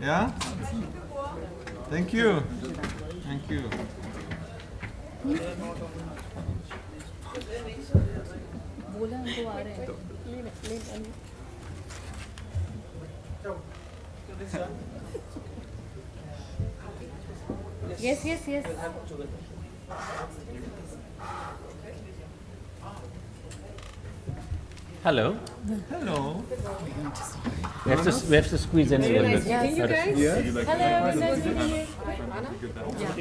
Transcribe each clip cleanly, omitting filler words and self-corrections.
Yeah? Thank you. Thank you. Yes. Hello. Hello. We have to squeeze in a little bit. Thank you guys. Yeah. Hello, nice to meet you. Anna? Yeah.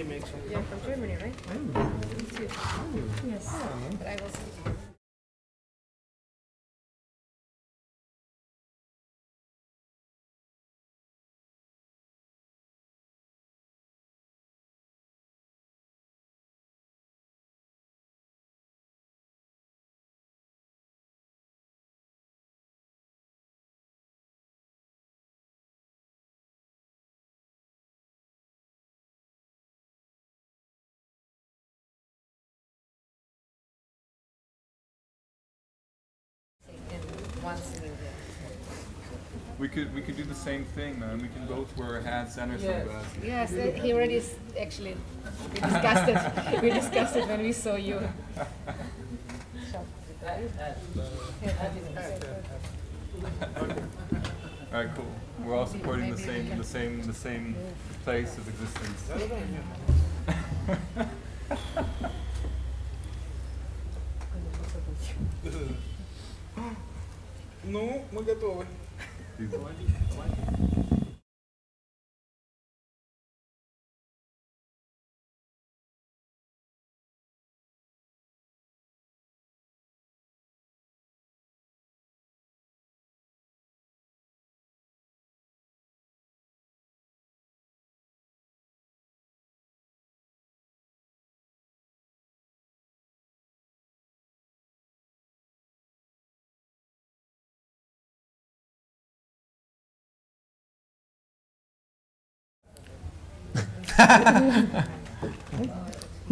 You're from Germany, right? Yes. But I was. Once in India. We could do the same thing, man. We can both wear hats and our sunglasses. Yes, he already actually. We discussed it. We discussed it when we saw you. Alright, cool. We're all supporting the same place of existence. Ну, мы готовы.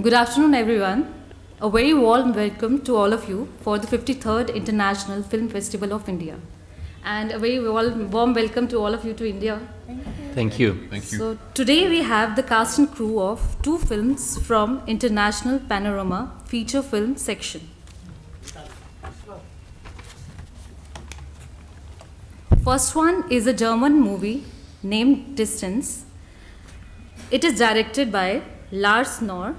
Good afternoon, everyone. A very warm welcome to all of you for the 53rd International Film Festival of India. And a very warm welcome to all of you to India. Thank you. So today we have the cast and crew of two films from International Panorama feature film section. First one is a German movie named Distance. It is directed by Lars Knorr,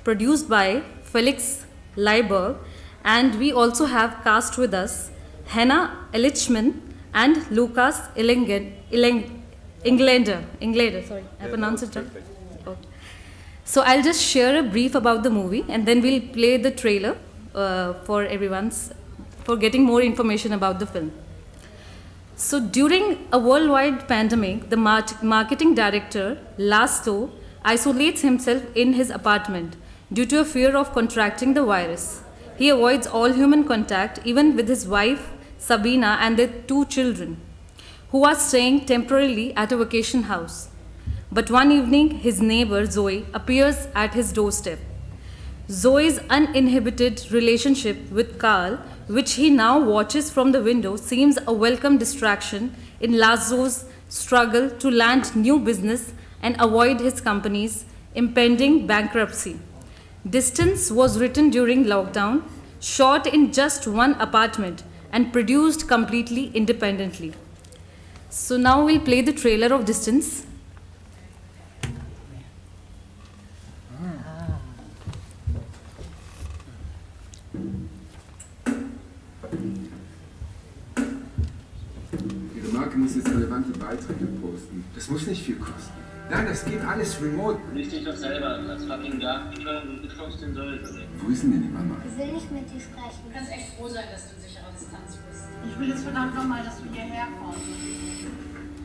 produced by Felix Leiberg, and we also have cast with us Hannah Elichman and Lucas Englander. Sorry, I pronounced it right. Okay. So I'll just share a brief about the movie, and then we'll play the trailer for getting more information about the film. So during a worldwide pandemic, the marketing director, Laszlo, isolates himself in his apartment due to a fear of contracting the virus. He avoids all human contact, even with his wife, Sabina, and their two children, who are staying temporarily at a vacation house. But one evening, his neighbor, Zoe, appears at his doorstep. Zoe's uninhibited relationship with Carl, which he now watches from the window, seems a welcome distraction in Laszlo's struggle to land new business and avoid his company's impending bankruptcy. Distance was written during lockdown, shot in just one apartment, and produced completely independently. So now we'll play the trailer of Distance. Ihre Marke muss jetzt relevante Beiträge posten. Das muss nicht viel kosten. Nein, das geht alles remote. Lies dich doch selber als fucking Gartenschwein und du kommst den sowieso weg. Wo ist denn die Mama? Ich will nicht mit dir sprechen. Du kannst echt froh sein, dass du in sicherer Distanz bist. Ich will jetzt verdammt nochmal, dass du hierher kommst.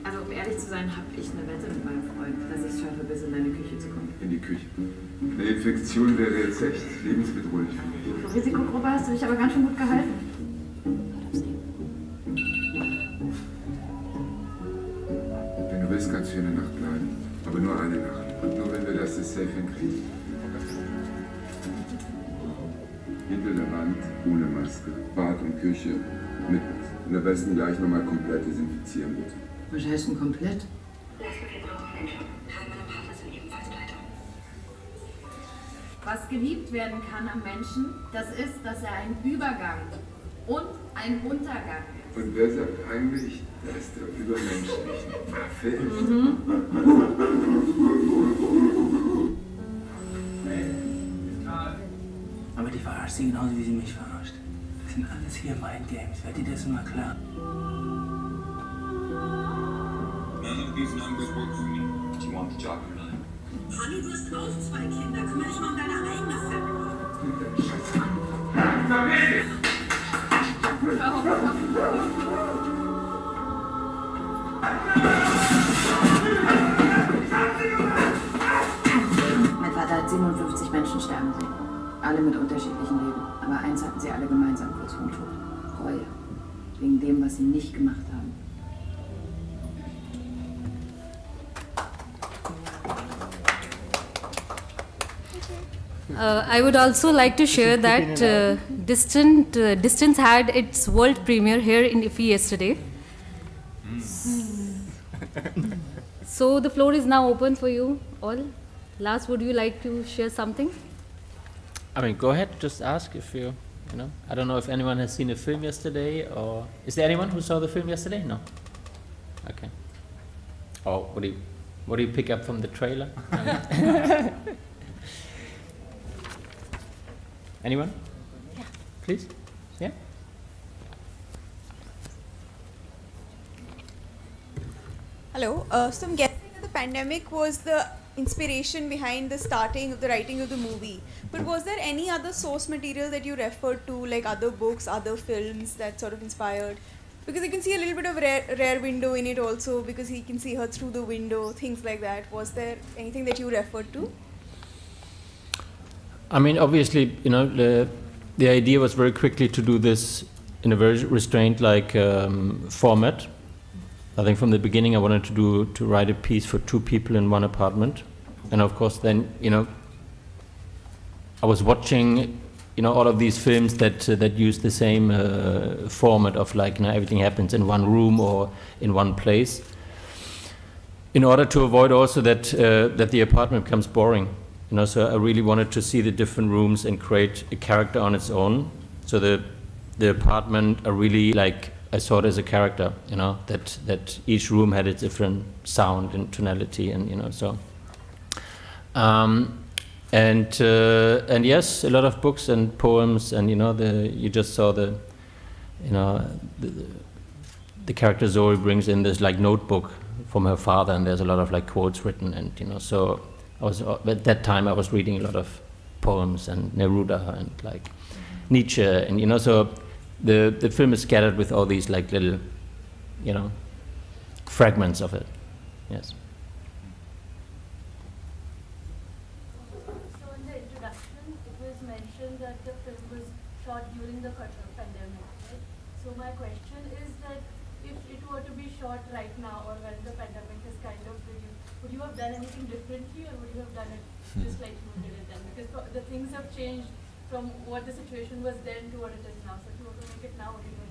Also um ehrlich zu sein, habe ich eine Wette mit meinem Freund, dass ich es schaffe, bis in deine Küche zu kommen. In die Küche. Eine Infektion wäre jetzt echt lebensbedrohlich für mich. Für Risikogruppe hast du dich aber ganz schön gut gehalten. Wenn du willst, kannst du hier eine Nacht bleiben. Aber nur eine Nacht. Und nur wenn wir das safe hinkriegen. Hinter der Wand, ohne Maske. Bad und Küche. Mit am besten gleich nochmal komplett desinfizieren, bitte. Was heißt denn komplett? Was geliebt werden kann am Menschen, das ist, dass er ein Übergang und ein Untergang ist. Und wer sagt eigentlich, dass der Übermensch nicht eine Waffe ist? Aber die verarscht sie genauso, wie sie mich verarscht. Das sind alles hier Mindgames. Werd dir das mal klar? None of these numbers work for me. Do you want the job or not? Honey, du hast auch 2 Kinder. Kümmere dich mal um deine eigene Family. Mein Vater hat 57 Menschen sterben sehen. Alle mit unterschiedlichen Leben. Aber eins hatten sie alle gemeinsam kurz vorm Tod. Reue. Wegen dem, was sie nicht gemacht haben. I would also like to share that Distance had its world premiere here in IFFI yesterday. So the floor is now open for you all. Lars, would you like to share something? I mean, go ahead, just ask if you know. I don't know if anyone has seen the film yesterday, or is there anyone who saw the film yesterday? No. Okay. Or what do you pick up from the trailer? Anyone? Yeah. Please? Yeah? Hello. So I'm guessing that the pandemic was the inspiration behind the starting of the writing of the movie. But was there any other source material that you referred to, like other books, other films that sort of inspired? Because you can see a little bit of Rare Window in it also, because he can see her through the window, things like that. Was there anything that you referred to? I mean, obviously, you know, the idea was very quickly to do this in a very restrained format. I think from the beginning I wanted to write a piece for 2 people in one apartment, and of course then, you know, I was watching, you know, all of these films that use the same format of, like, you know, everything happens in one room or in one place, in order to avoid also that the apartment becomes boring. You know, so I really wanted to see the different rooms and create a character on its own. So the apartment, I really, like, I saw it as a character, you know, that each room had its different sound and tonality, and, you know, so. And yes, a lot of books and poems, and, you know, you just saw the character Zoe brings in this, like, notebook from her father, and there's a lot of, like, quotes written, and, you know, so at that time I was reading a lot of poems and Neruda and, like, Nietzsche, and, you know, so the film is scattered with all these, like, little, you know, fragments of it. Yes. So in the introduction, it was mentioned that the film was shot during the pandemic, right? So my question is that if it were to be shot right now, or when the pandemic is kind of reduced, would you have done anything differently, or would you have done it just like you did it then? Because the things have changed from what the situation was then to what it is now. So if you were to make it now, what are you going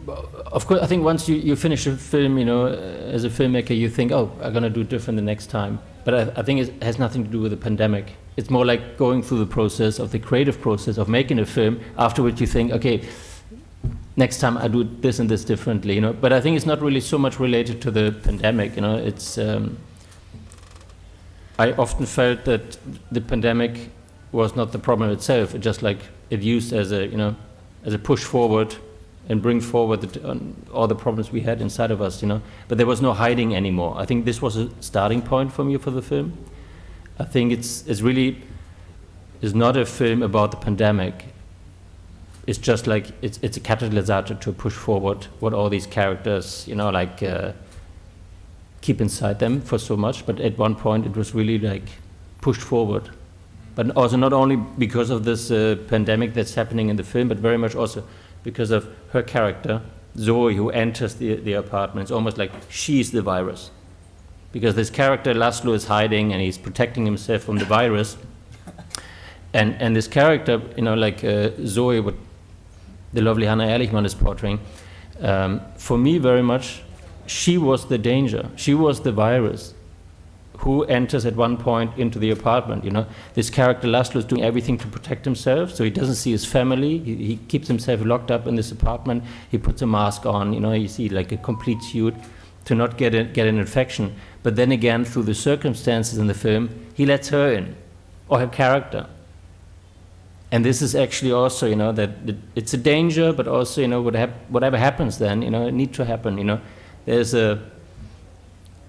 to do? Of course, I think once you finish a film, you know, as a filmmaker, you think, oh, I'm going to do different the next time. But I think it has nothing to do with the pandemic. It's more like going through the process of the creative process of making a film, after which you think, okay, next time I do this and this differently, you know. But I think it's not really so much related to the pandemic, you know. It's I often felt that the pandemic was not the problem itself. It just, like, it used as a, you know, as a push forward and bring forward all the problems we had inside of us, you know. But there was no hiding anymore. I think this was a starting point for me for the film. I think it's really is not a film about the pandemic. It's just like it's a catalyst to push forward what all these characters, you know, like keep inside them for so much. But at one point it was really, like, pushed forward. But also not only because of this pandemic that's happening in the film, but very much also because of her character, Zoe, who enters the apartment. It's almost like she's the virus. Because this character, Laszlo, is hiding and he's protecting himself from the virus. And this character, you know, like Zoe, what the lovely Hannah Ehrlichman is portraying, for me very much, she was the danger. She was the virus who enters at one point into the apartment. You know, this character Laszlo is doing everything to protect himself, so he doesn't see his family. He keeps himself locked up in this apartment. He puts a mask on. You know, you see like a complete suit to not get an infection. But then again, through the circumstances in the film, he lets her in, or her character. And this is actually also, you know, that it's a danger, but also, you know, whatever happens then, you know, it needs to happen. You know, there's a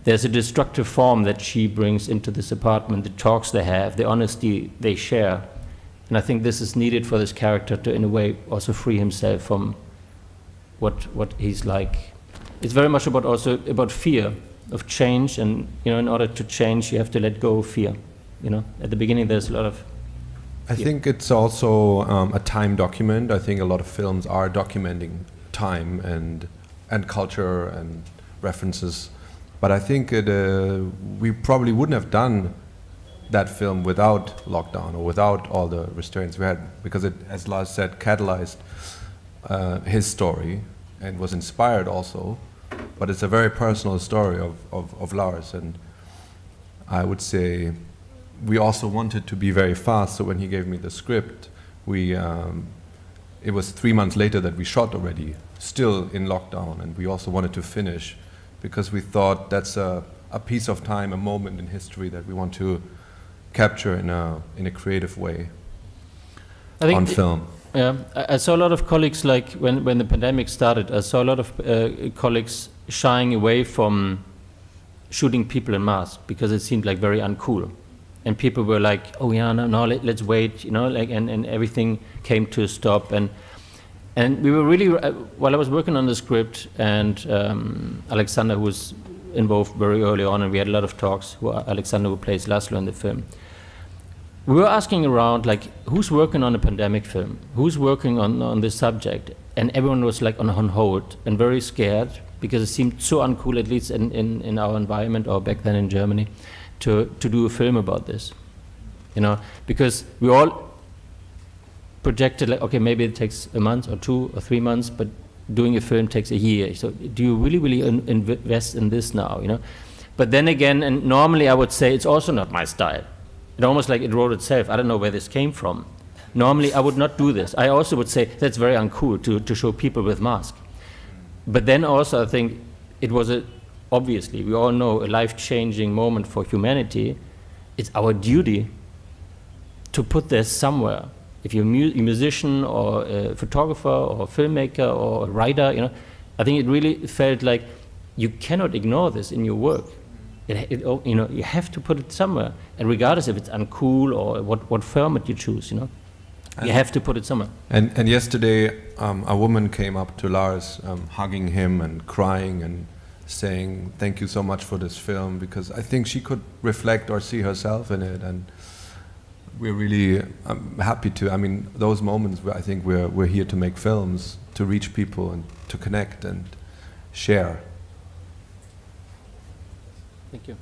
destructive form that she brings into this apartment, the talks they have, the honesty they share. And I think this is needed for this character to, in a way, also free himself from what he's like. It's very much about fear of change, and, you know, in order to change, you have to let go of fear. You know, at the beginning, there's a lot of fear. I think it's also a time document. I think a lot of films are documenting time and culture and references. But I think we probably wouldn't have done that film without lockdown or without all the restraints we had, because it, as Lars said, catalyzed his story and was inspired also. But it's a very personal story of Lars, and I would say we also wanted to be very fast. So when he gave me the script, it was 3 months later that we shot already, still in lockdown, and we also wanted to finish, because we thought that's a piece of time, a moment in history that we want to capture in a creative way on film. Yeah, I saw a lot of colleagues, like when the pandemic started, I saw a lot of colleagues shying away from shooting people in masks because it seemed like very uncool. And people were like, oh yeah, no, let's wait, you know, like, and everything came to a stop. And we were really, while I was working on the script, and Alexander, who was involved very early on, and we had a lot of talks, Alexander, who plays Laszlo in the film, we were asking around, like, who's working on a pandemic film? Who's working on this subject? And everyone was like on hold and very scared, because it seemed so uncool, at least in our environment, or back then in Germany, to do a film about this. You know, because we all projected, like, okay, maybe it takes a month or 2 or 3 months, but doing a film takes a year. So do you really invest in this now, you know? But then again, and normally I would say it's also not my style. It almost like it wrote itself. I don't know where this came from. Normally I would not do this. I also would say that's very uncool to show people with masks. But then also I think it was obviously, we all know, a life-changing moment for humanity. It's our duty to put this somewhere. If you're a musician or a photographer or a filmmaker or a writer, you know, I think it really felt like you cannot ignore this in your work. You know, you have to put it somewhere, and regardless if it's uncool or what format you choose, you know, you have to put it somewhere. And yesterday, a woman came up to Lars, hugging him and crying and saying, "Thank you so much for this film," because I think she could reflect or see herself in it, and we're really happy to. I mean, those moments where I think we're here to make films, to reach people and to connect and share. Thank you.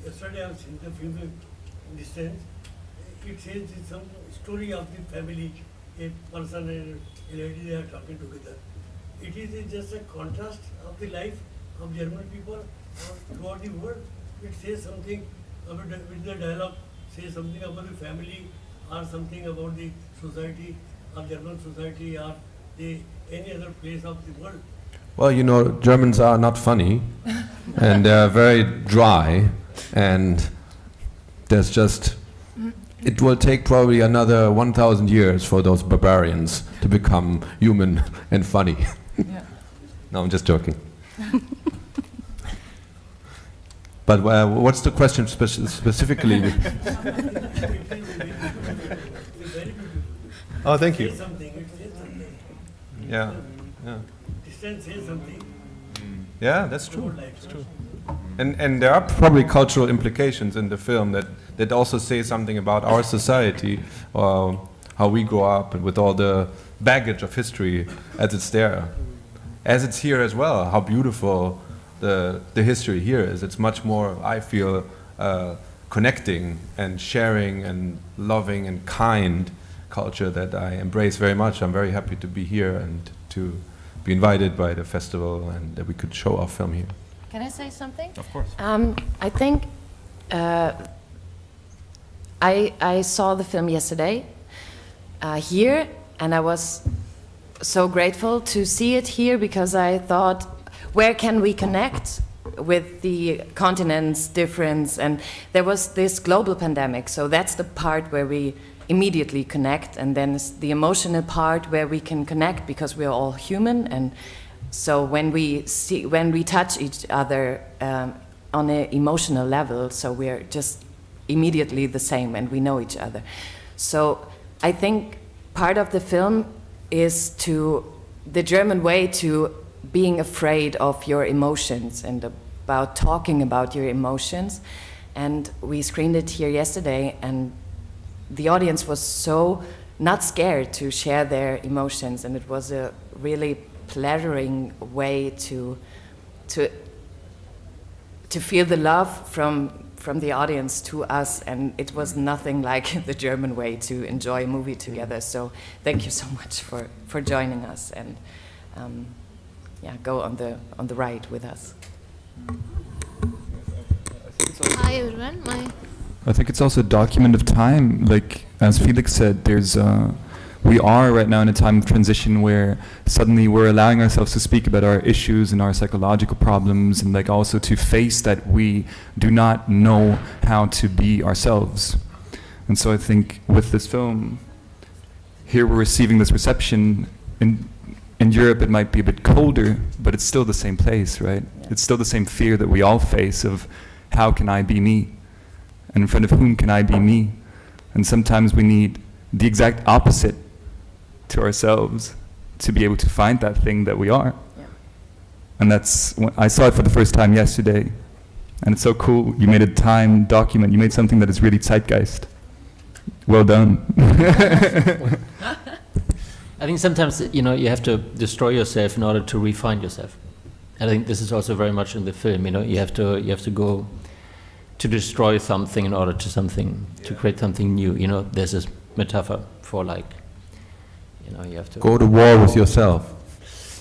Yesterday I have seen the film in distance. It says it's some story of the family, a person and a lady, they are talking together. It is just a contrast of the life of German people throughout the world. It says something about with the dialogue, says something about the family, or something about the society, or German society, or any other place of the world. Well, you know, Germans are not funny, and they're very dry, and there's just, it will take probably another 1,000 years for those barbarians to become human and funny. Yeah. No, I'm just joking. But what's the question specifically? Oh, thank you. Yeah, yeah. Distance says something. Yeah, that's true. That's true. And there are probably cultural implications in the film that also say something about our society, or how we grow up, and with all the baggage of history as it's there. As it's here as well, how beautiful the history here is. It's much more, I feel, connecting and sharing and loving and kind culture that I embrace very much. I'm very happy to be here and to be invited by the festival and that we could show our film here. Can I say something? Of course. I think I saw the film yesterday here, and I was so grateful to see it here because I thought, where can we connect with the continent's difference? And there was this global pandemic, so that's the part where we immediately connect, and then the emotional part where we can connect because we're all human. And so when we touch each other on an emotional level, so we're just immediately the same and we know each other. So I think part of the film is the German way to being afraid of your emotions and about talking about your emotions. And we screened it here yesterday, and the audience was so not scared to share their emotions, and it was a really flattering way to feel the love from the audience to us, and it was nothing like the German way to enjoy a movie together. So thank you so much for joining us, and go on the ride with us. Hi everyone. I think it's also a document of time. Like as Felix said, we are right now in a time of transition where suddenly we're allowing ourselves to speak about our issues and our psychological problems, and like also to face that we do not know how to be ourselves. And so I think with this film, here we're receiving this reception. In Europe it might be a bit colder, but it's still the same place, right? Yeah. It's still the same fear that we all face of how can I be me? And in front of whom can I be me? And sometimes we need the exact opposite to ourselves to be able to find that thing that we are. Yeah. And I saw it for the first time yesterday, and it's so cool. You made a time document. You made something that is really zeitgeist. Well done. I think sometimes, you have to destroy yourself in order to refine yourself. And I think this is also very much in the film, you have to go to destroy something in order to create something new. There's this metaphor for you have to go to war with yourself.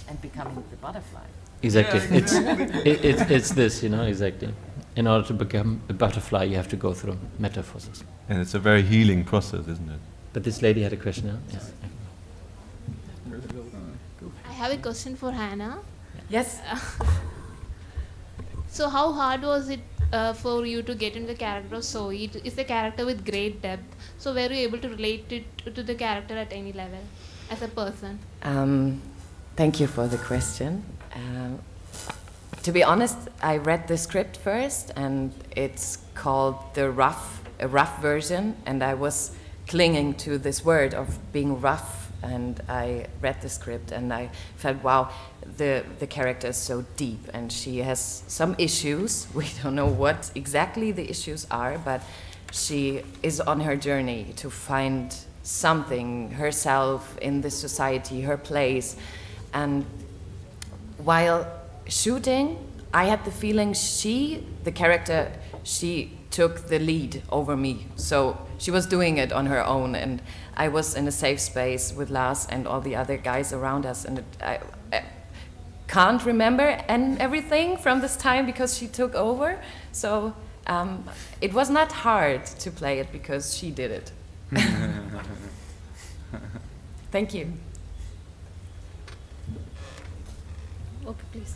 And becoming the butterfly. Exactly. Yeah. It's this, exactly. In order to become a butterfly, you have to go through metamorphosis. And it's a very healing process, isn't it? But this lady had a question now. Yes. I have a question for Hannah. Yes. So how hard was it for you to get into the character of Zoe? It's a character with great depth. So were you able to relate it to the character at any level as a person? Thank you for the question. To be honest, I read the script first, and it's called a rough version, and I was clinging to this word of being rough, and I read the script and I felt, wow, the character is so deep, and she has some issues. We don't know what exactly the issues are, but she is on her journey to find something, herself in this society, her place. And while shooting, I had the feeling the character, she took the lead over me. So she was doing it on her own, and I was in a safe space with Lars and all the other guys around us, and I can't remember everything from this time because she took over. So it was not hard to play it because she did it. Thank you. Okay, please.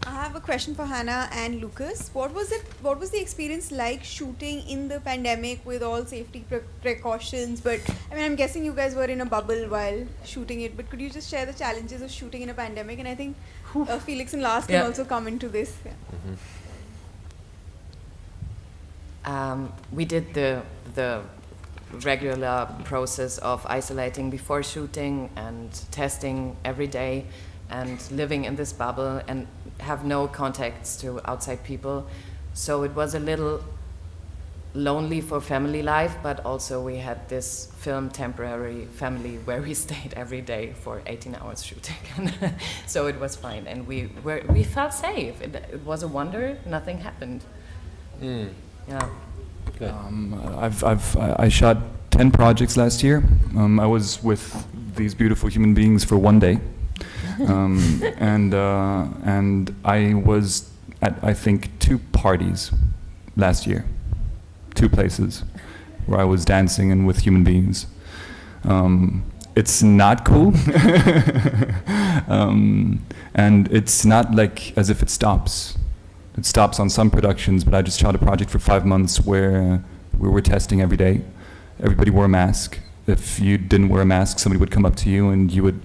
I have a question for Hannah and Lucas. What was the experience like shooting in the pandemic with all safety precautions? But I mean, I'm guessing you guys were in a bubble while shooting it. But could you just share the challenges of shooting in a pandemic? And I think Felix and Lars can also come into this. Yeah. Mm-hmm. We did the regular process of isolating before shooting and testing every day and living in this bubble and have no contacts to outside people. So it was a little lonely for family life, but also we had this film temporary family where we stayed every day for 18 hours shooting. So it was fine, and we felt safe. It was a wonder, nothing happened. Yeah. I shot 10 projects last year. I was with these beautiful human beings for one day, and I was at, I think, 2 parties last year, 2 places where I was dancing and with human beings. It's not cool, and it's not like as if it stops. It stops on some productions, but I just shot a project for 5 months where we were testing every day. Everybody wore a mask. If you didn't wear a mask, somebody would come up to you and you would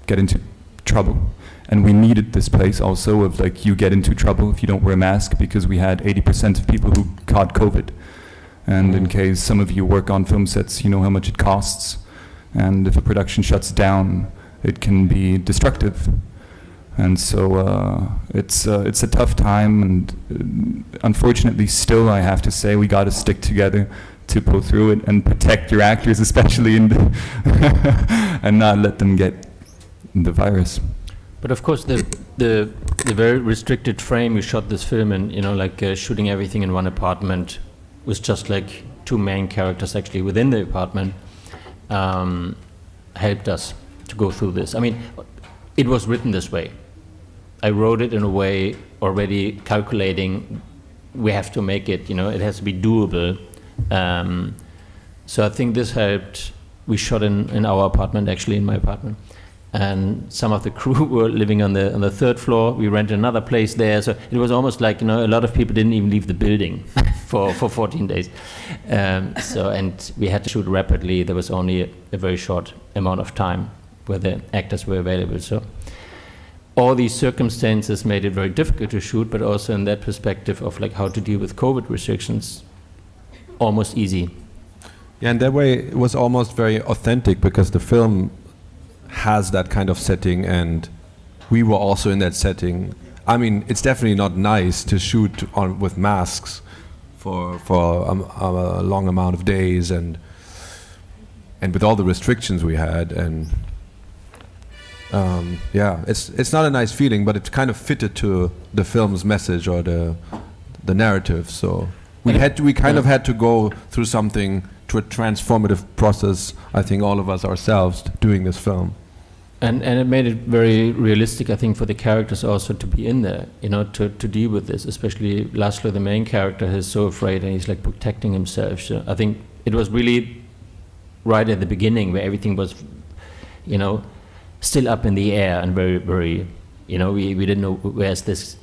get into trouble. And we needed this place also of like, you get into trouble if you don't wear a mask, because we had 80% of people who caught COVID. And in case some of you work on film sets, you know how much it costs. And if a production shuts down, it can be destructive. And so it's a tough time, and unfortunately still I have to say we got to stick together to pull through it and protect your actors, especially in the and not let them get the virus. But of course, the very restricted frame we shot this film in, you know, like shooting everything in one apartment, was just like 2 main characters actually within the apartment, helped us to go through this. I mean, it was written this way. I wrote it in a way already calculating we have to make it, you know, it has to be doable. So I think this helped. We shot in our apartment, actually in my apartment. And some of the crew were living on the 3rd floor. We rented another place there. So it was almost like, you know, a lot of people didn't even leave the building for 14 days. And we had to shoot rapidly. There was only a very short amount of time where the actors were available. So all these circumstances made it very difficult to shoot, but also in that perspective of like how to deal with COVID restrictions, almost easy. Yeah, in that way it was almost very authentic, because the film has that kind of setting and we were also in that setting. I mean, it's definitely not nice to shoot on with masks for a long amount of days, and with all the restrictions we had, and yeah, it's not a nice feeling, but it kind of fitted to the film's message or the narrative. So we kind of had to go through something, to a transformative process, I think all of us ourselves, doing this film. And it made it very realistic, I think, for the characters also to be in there, you know, to deal with this. Especially Laszlo, the main character, is so afraid and he's like protecting himself. So I think it was really right at the beginning where everything was, you know, still up in the air and very, very, you know, we didn't know where's this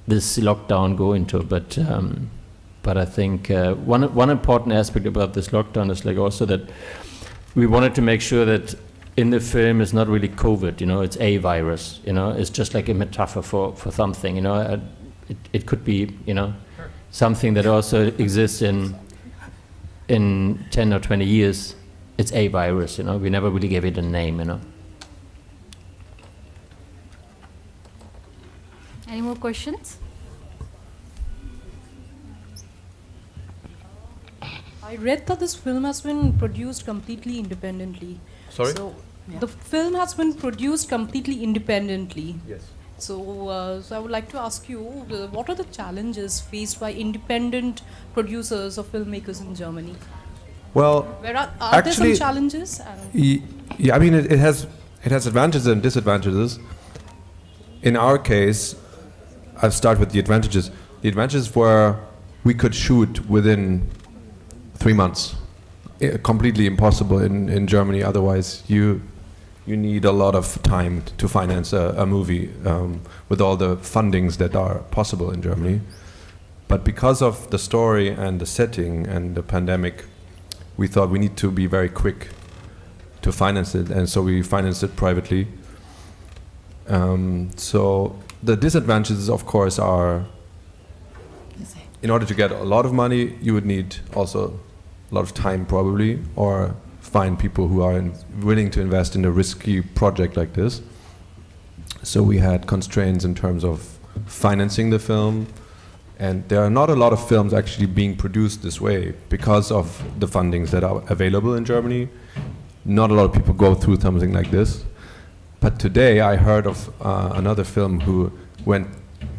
lockdown going to. But I think one important aspect about this lockdown is like also that we wanted to make sure that in the film it's not really COVID, you know, it's a virus, you know, it's just like a metaphor for something, you know, it could be, you know, something that also exists in 10 or 20 years. It's a virus, you know, we never really gave it a name, you know. Any more questions? I read that this film has been produced completely independently. Sorry? So the film has been produced completely independently. Yes. So, so I would like to ask you, what are the challenges faced by independent producers or filmmakers in Germany? Well, Where are actually, there some challenges? Yeah, I mean, it has advantages and disadvantages. In our case, I'll start with the advantages. The advantages were we could shoot within 3 months. Completely impossible in Germany. Otherwise, you need a lot of time to finance a movie with all the fundings that are possible in Germany. But because of the story and the setting and the pandemic, we thought we need to be very quick to finance it, and so we financed it privately. So the disadvantages, of course, are in order to get a lot of money, you would need also a lot of time probably, or find people who are willing to invest in a risky project like this. So we had constraints in terms of financing the film, and there are not a lot of films actually being produced this way because of the fundings that are available in Germany. Not a lot of people go through something like this. But today I heard of another film who went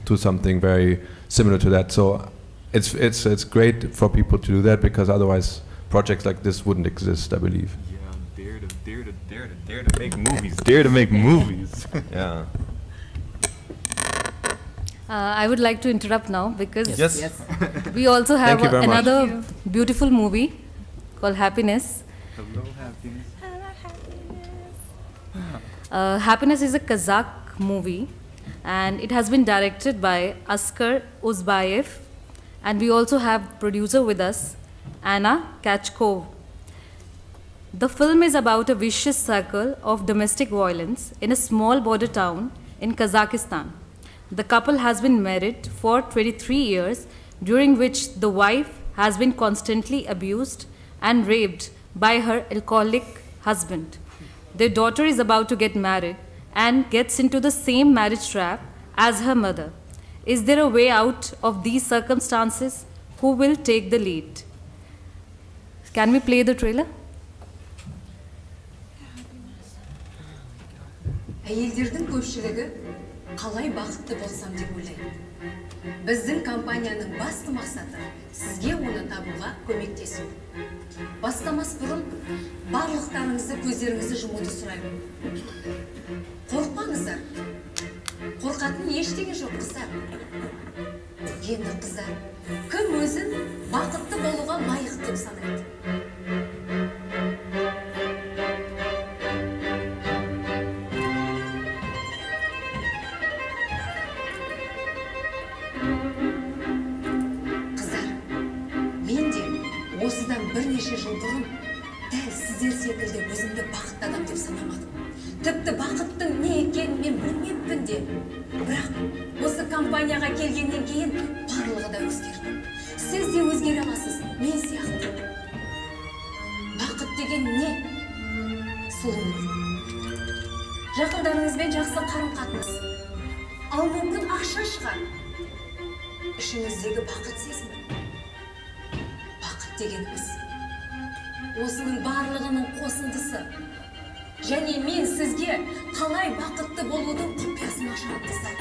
through something very similar to that. So it's great for people to do that, because otherwise projects like this wouldn't exist, I believe. Yeah, dare to make movies. Dare to make movies. Yeah. I would like to interrupt now because Yes. we also have Thank you very much. another beautiful movie called Happiness. Hello, happiness. Happiness is a Kazakh movie, and it has been directed by Askar Uzbayev, and we also have producer with us, Anna Kachkov. The film is about a vicious circle of domestic violence in a small border town in Kazakhstan. The couple has been married for 23 years, during which the wife has been constantly abused and raped by her alcoholic husband. Their daughter is about to get married and gets into the same marriage trap as her mother. Is there a way out of these circumstances? Who will take the lead? Can we play the trailer? Әйелдердің көпшілігі қалай бақытты болсам деп ойлайды. Біздің компанияның басты мақсаты сізге оны табуға көмектесу. Бастамас бұрын барлықтарыңызды көздеріңізді жұмуды сұраймын. Қорқпаңыздар. Қорқатын ештеңе жоқ, қыздар. Енді қыздар, кім өзін бақытты болуға лайық деп санайды? Осыдан бірнеше жыл бұрын дәл сіздер секілді өзімді бақытты адам деп санамадым. Тіпті бақыттың не екенін мен білмеппін де. Бірақ осы компанияға келгеннен кейін барлығы да өзгерді. Сіз де өзгере аласыз, мен сияқты. Бақыт деген не? Сұлулық. Жақындарыңызбен жақсы қарым-қатынас. Ал мүмкін ақша шығар. Ішіңіздегі бақыт сезімі. Дегеніміз. Осының барлығының қосындысы. Және мен сізге қалай бақытты болудың құпиясын ашамын, қыздар.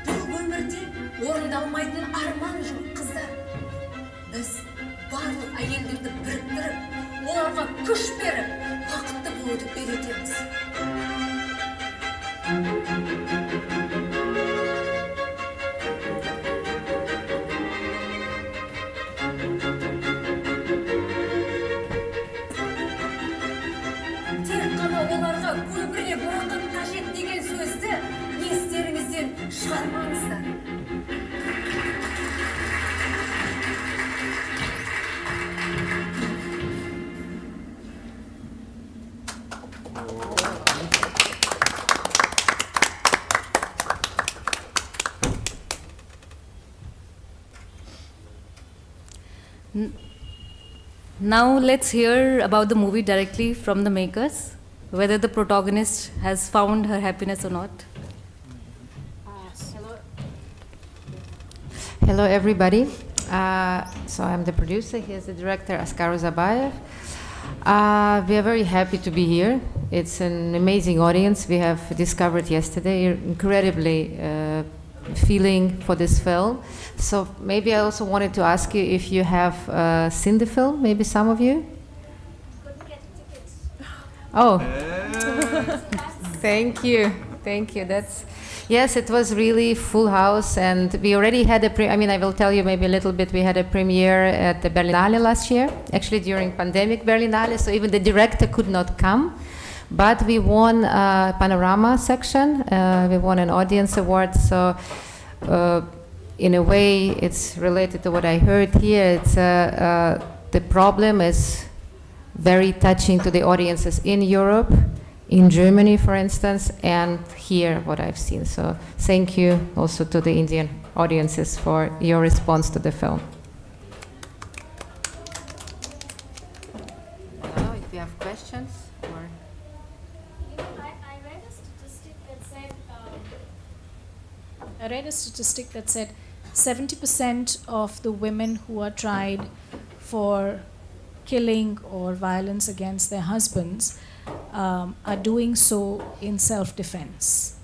Бұл өмірде орындалмайтын арман жоқ, қыздар. Біз барлық әйелдерді біріктіріп, оларға күш беріп, бақытты болуды үйретеміз. Көбірек уақыт қажет деген сөзді естеріңізден шығармаңыздар. Now let's hear about the movie directly from the makers, whether the protagonist has found her happiness or not. Hello, everybody. So I'm the producer. Here's the director, Askar Zabayev. We are very happy to be here. It's an amazing audience. We have discovered yesterday incredibly feeling for this film. So maybe I also wanted to ask you if you have seen the film, maybe some of you? Oh, thank you. Yes, it was really full house, and we already had I will tell you maybe a little bit. We had a premiere at the Berlinale last year, actually during pandemic Berlinale, so even the director could not come. But we won Panorama section. We won an audience award, so in a way it's related to what I heard here. It's the problem is very touching to the audiences in Europe, in Germany, for instance, and here, what I've seen. So thank you also to the Indian audiences for your response to the film. I don't know if you have questions or... I read a statistic that said 70% of the women who are tried for killing or violence against their husbands are doing so in self-defense.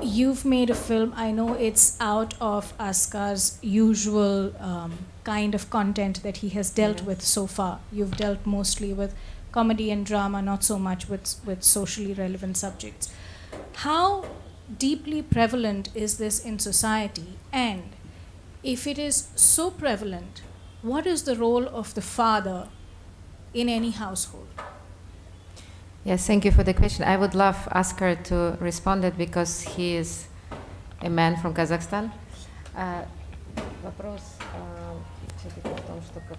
you've made a film. I know it's out of Askar's usual kind of content that he has dealt with so far. You've dealt mostly with comedy and drama, not so much with socially relevant subjects. How deeply prevalent is this in society? And if it is so prevalent, what is the role of the father in any household? Yes, thank you for the question. I would love Askar to respond it because he is a man from Kazakhstan. Вопрос все-таки в том, что как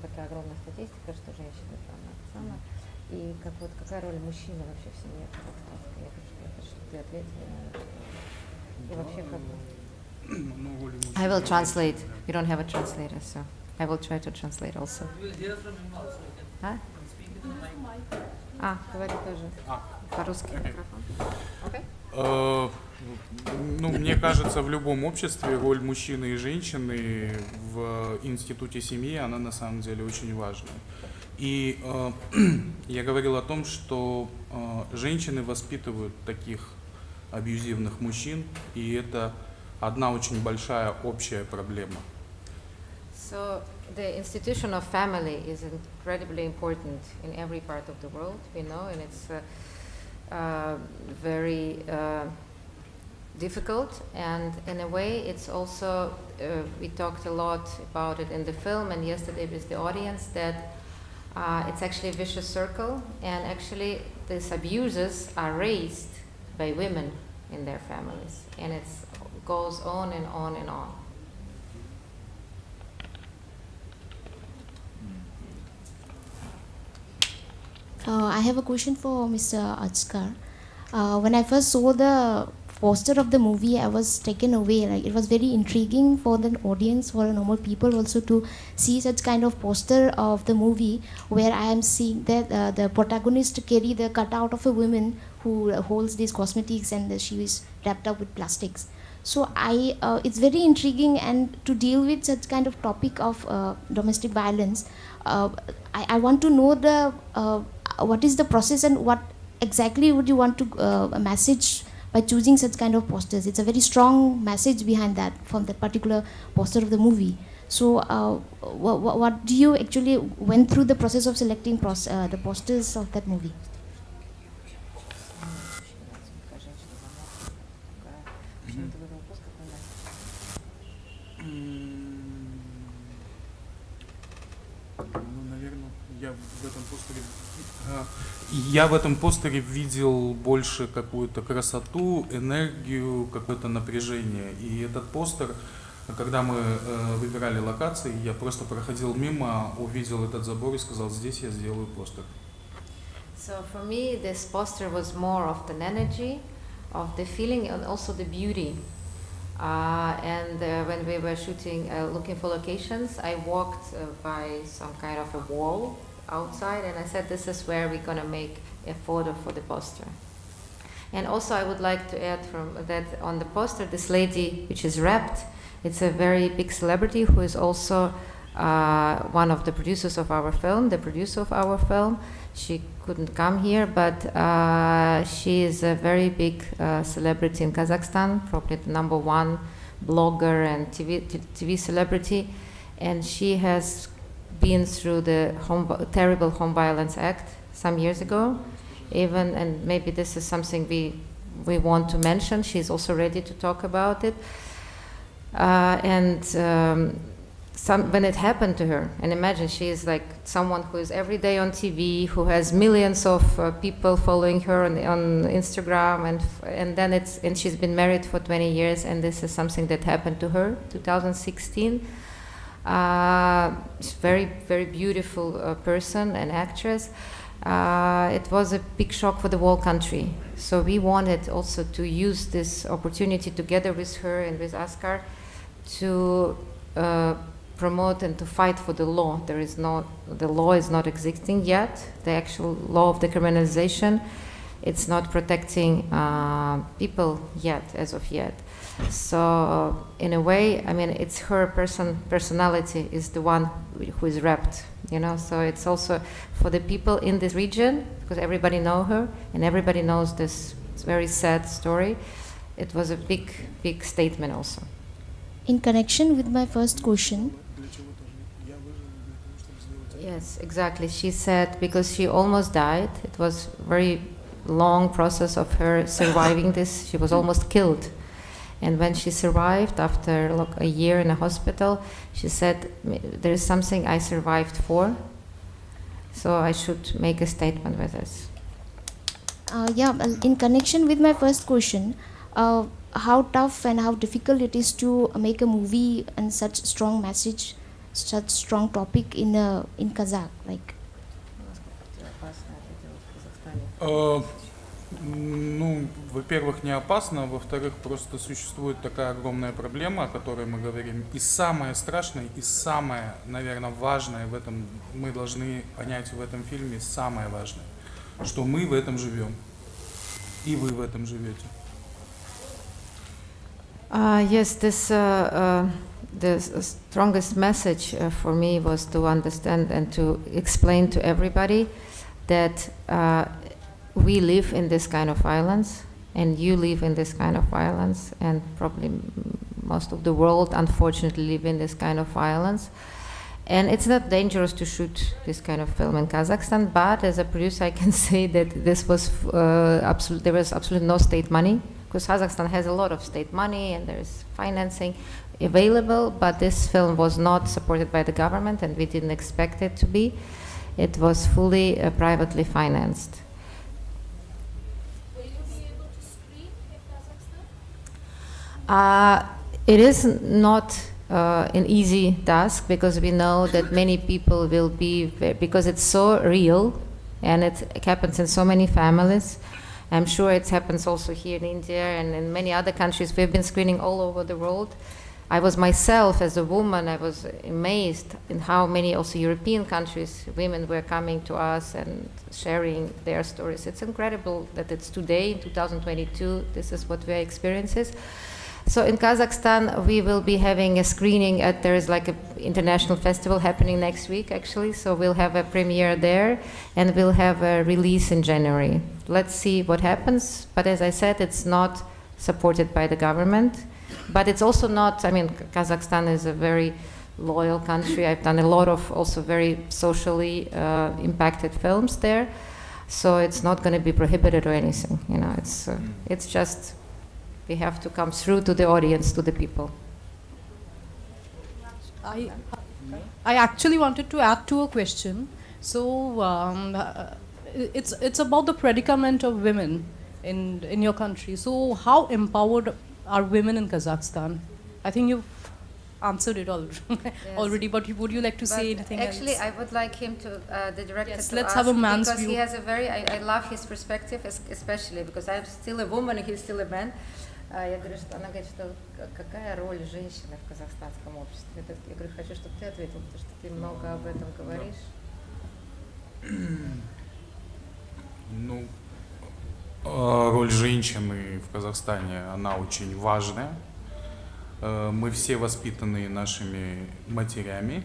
такая огромная статистика, что женщины там самое, и какая роль мужчины вообще в семье казахстанской. Я хочу, что ты ответила на это. И вообще как бы. I will translate. We don't have a translator, so I will try to translate also. You will hear from him also. Huh? Speak in the mic. Говори тоже. По-русски микрофон. Okay. Ну, мне кажется, в любом обществе роль мужчины и женщины в институте семьи, она на самом деле очень важна. И я говорил о том, что женщины воспитывают таких абьюзивных мужчин, и это одна очень большая общая проблема. So the institution of family is incredibly important in every part of the world, we know, and it's very difficult, and in a way it's also, we talked a lot about it in the film and yesterday with the audience, that it's actually a vicious circle, and actually these abuses are raised by women in their families, and it goes on and on and on. I have a question for Mr. Ajkar. When I first saw the poster of the movie, I was taken away. Like, it was very intriguing for the audience, for normal people also, to see such kind of poster of the movie where I am seeing that the protagonist carry the cutout of a woman who holds these cosmetics and she is wrapped up with plastics. So it's very intriguing, and to deal with such kind of topic of domestic violence, I want to know what is the process and what exactly would you want to message by choosing such kind of posters. It's a very strong message behind that, from that particular poster of the movie. So what do you actually went through the process of selecting the posters of that movie? Я в этом постере видел больше какую-то красоту, энергию, какое-то напряжение. И этот постер, когда мы выбирали локации, я просто проходил мимо, увидел этот забор и сказал: здесь я сделаю постер. So for me, this poster was more of the energy, of the feeling, and also the beauty. When we were shooting, looking for locations, I walked by some kind of a wall outside, and I said, this is where we're going to make a photo for the poster. And also I would like to add from that on the poster, this lady which is wrapped, it's a very big celebrity who is also one of the producers of our film, the producer of our film. She couldn't come here, but she is a very big celebrity in Kazakhstan, probably the #1 blogger and TV celebrity, and she has been through the terrible Home Violence Act some years ago, even, and maybe this is something we want to mention. She's also ready to talk about it. When it happened to her, and imagine she is like someone who is every day on TV, who has millions of people following her on Instagram, and she's been married for 20 years, and this is something that happened to her, 2016. She's very, very beautiful person and actress. It was a big shock for the whole country. So we wanted also to use this opportunity together with her and with Askar to promote and to fight for the law. The law is not existing yet. The actual law of decriminalization, it's not protecting people yet, as of yet. So in a way, I mean, it's her personality is the one who is wrapped, you know. So it's also for the people in this region, because everybody knows her and everybody knows this very sad story. it was a big statement also. In connection with my first question, Yes, exactly. She said because she almost died. It was very long process of her surviving this. She was almost killed. And when she survived after like a year in a hospital, she said, there is something I survived for, so I should make a statement with this. in connection with my first question, how tough and how difficult it is to make a movie and such strong message, such strong topic in Kazakh, like. Ну, во-первых, не опасно, во-вторых, просто существует такая огромная проблема, о которой мы говорим. И самое страшное, и самое, наверное, важное в этом, мы должны понять в этом фильме, самое важное, что мы в этом живем, и вы в этом живете. Yes, the strongest message for me was to understand and to explain to everybody that we live in this kind of violence, and you live in this kind of violence, and probably most of the world, unfortunately, live in this kind of violence. And it's not dangerous to shoot this kind of film in Kazakhstan, but as a producer, I can say that this was there was absolutely no state money, because Kazakhstan has a lot of state money and there is financing available, but this film was not supported by the government, and we didn't expect it to be. It was fully privately financed. It is not an easy task, because we know that many people will be, because it's so real and it happens in so many families. I'm sure it happens also here in India and in many other countries. We've been screening all over the world. I was myself, as a woman, I was amazed in how many also European countries, women were coming to us and sharing their stories. It's incredible that it's today, in 2022, this is what we're experiencing. So in Kazakhstan, we will be having a screening there is like an international festival happening next week, actually. So we'll have a premiere there, and we'll have a release in January. Let's see what happens. But as I said, it's not supported by the government. But it's also not, I mean, Kazakhstan is a very loyal country. I've done a lot of also very socially impacted films there. So it's not going to be prohibited or anything. You know, it's just, we have to come through to the audience, to the people. I actually wanted to add to a question. So it's about the predicament of women in your country. So how empowered are women in Kazakhstan? I think you've answered it already, but would you like to say anything actually, else? I would like him to, the director, yes, to let's ask, have a man's because view. he has a very, I love his perspective, especially because I'm still a woman and he's still a man. Я говорю, что она говорит, что какая роль женщины в казахстанском обществе. Я говорю, хочу, чтобы ты ответил, потому что ты много об этом говоришь. Ну, роль женщины в Казахстане, она очень важная. Мы все воспитаны нашими матерями,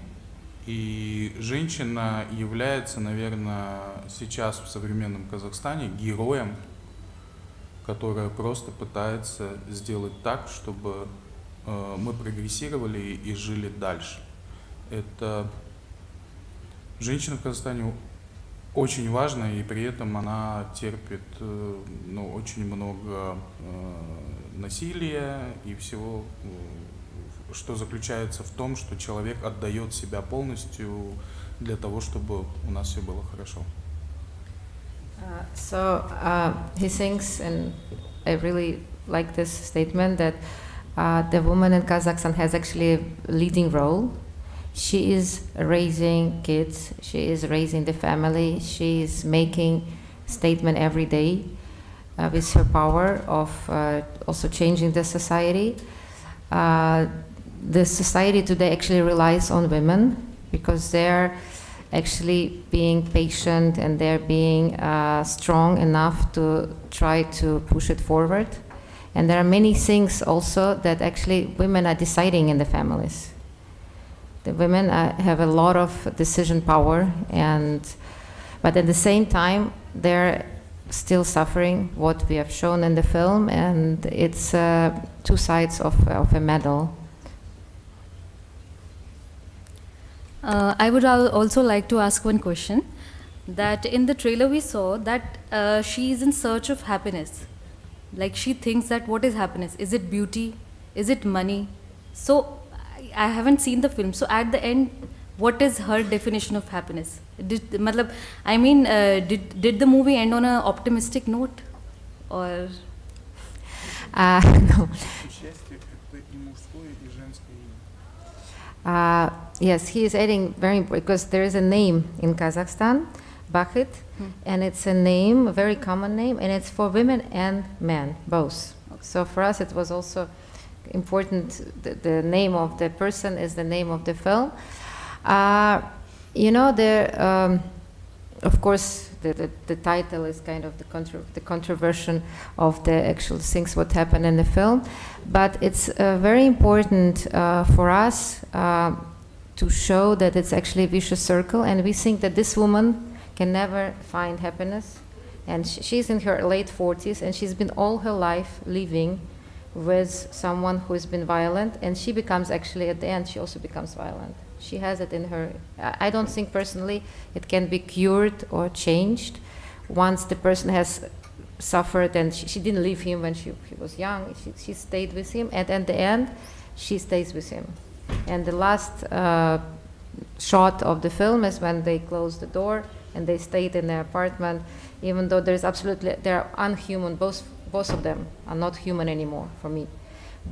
и женщина является, наверное, сейчас в современном Казахстане героем, которая просто пытается сделать так, чтобы мы прогрессировали и жили дальше. Это женщина в Казахстане очень важна, и при этом она терпит очень много насилия и всего, что заключается в том, что человек отдает себя полностью для того, чтобы у нас все было хорошо. So he thinks, and I really like this statement, that the woman in Kazakhstan has actually a leading role. She is raising kids, she is raising the family, she is making statement every day with her power of also changing the society. The society today actually relies on women, because they're actually being patient and they're being strong enough to try to push it forward. And there are many things also that actually women are deciding in the families. The women have a lot of decision power, but at the same time they're still suffering, what we have shown in the film, and it's two sides of a medal. I would also like to ask one question. That in the trailer we saw that she is in search of happiness. Like she thinks that what is happiness? Is it beauty? Is it money? So I haven't seen the film. So at the end, what is her definition of happiness? Did the movie end on an optimistic note, or? No. Yes, he is adding very important, because there is a name in Kazakhstan, Bakhit, and it's a name, a very common name, and it's for women and men, both. Okay. So for us it was also important, the name of the person is the name of the film. Of course, the title is kind of the controversy of the actual things what happened in the film, but it's very important for us to show that it's actually a vicious circle, and we think that this woman can never find happiness, and she's in her late 40s, and she's been all her life living with someone who's been violent, and she becomes actually at the end she also becomes violent. She has it in her. I don't think personally it can be cured or changed once the person has suffered, and she didn't leave him when he was young. She stayed with him, and at the end she stays with him. And the last shot of the film is when they close the door and they stayed in their apartment, even though they're unhuman, both of them are not human anymore for me.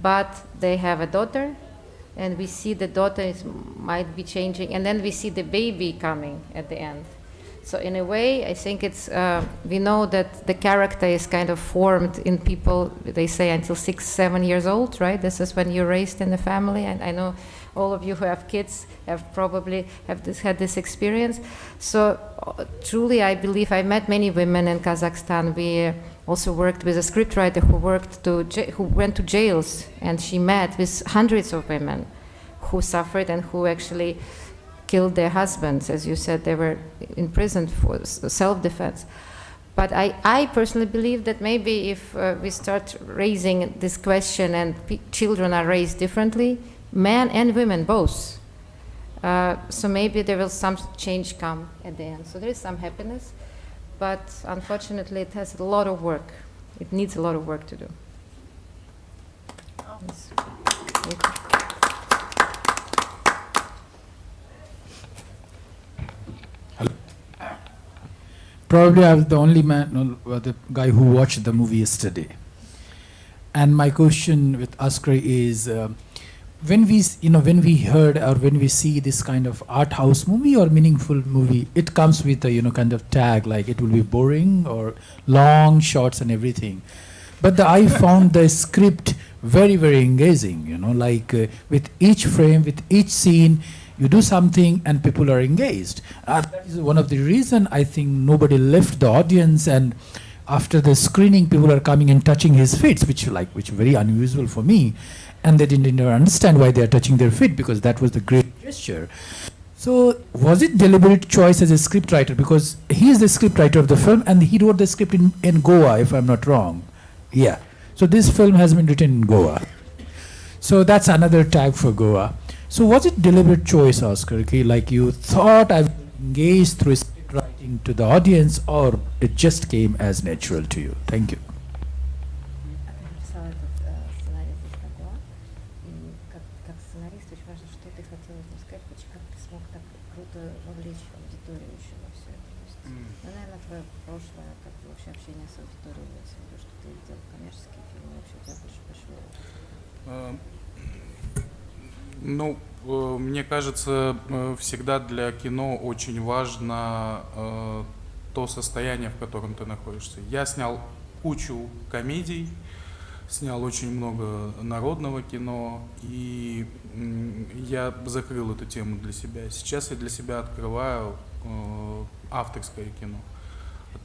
But they have a daughter, and we see the daughter might be changing, and then we see the baby coming at the end. So in a way, I think it's, we know that the character is kind of formed in people, they say until 6-7 years old, right? This is when you're raised in the family, and I know all of you who have kids have probably had this experience. So truly, I believe I met many women in Kazakhstan. We also worked with a scriptwriter who went to jails, and she met with hundreds of women who suffered and who actually killed their husbands. As you said, they were in prison for self-defense. But I personally believe that maybe if we start raising this question and children are raised differently, men and women both, so maybe there will some change come at the end. So there is some happiness, but unfortunately it has a lot of work. It needs a lot of work to do. Yes. Thank you. Probably I was the only man, or the guy who watched the movie yesterday. And my question with Oscar is, when we heard or when we see this kind of art house movie or meaningful movie, it comes with a kind of tag like it will be boring or long shots and everything. But I found the script very, very engaging. Like with each frame, with each scene, you do something and people are engaged. That is one of the reasons I think nobody left the audience, and after the screening people are coming and touching his feet, which very unusual for me, and they didn't understand why they are touching their feet, because that was the great gesture. So was it deliberate choice as a scriptwriter, because he is the scriptwriter of the film and he wrote the script in Goa, if I'm not wrong. Yeah. So this film has been written in Goa. So that's another tag for Goa. So was it deliberate choice, Oscar? Okay, like you thought I engaged through script writing to the audience, or it just came as natural to you? Thank you. Мне кажется, всегда для кино очень важно то состояние, в котором ты находишься. Я снял кучу комедий, снял очень много народного кино, и я закрыл эту тему для себя. Сейчас я для себя открываю авторское кино.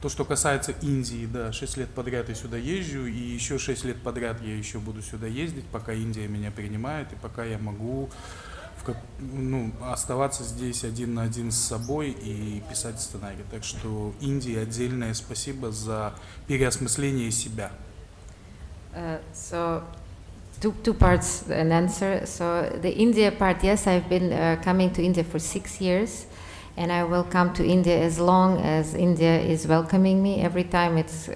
То, что касается Индии, да, 6 лет подряд я сюда езжу, и еще 6 лет подряд я еще буду сюда ездить, пока Индия меня принимает, и пока я могу оставаться здесь один на один с собой и писать сценарий. Так что Индии отдельное спасибо за переосмысление себя. So, two parts an answer. So the India part, yes, I've been coming to India for 6 years, and I will come to India as long as India is welcoming me. Every time it's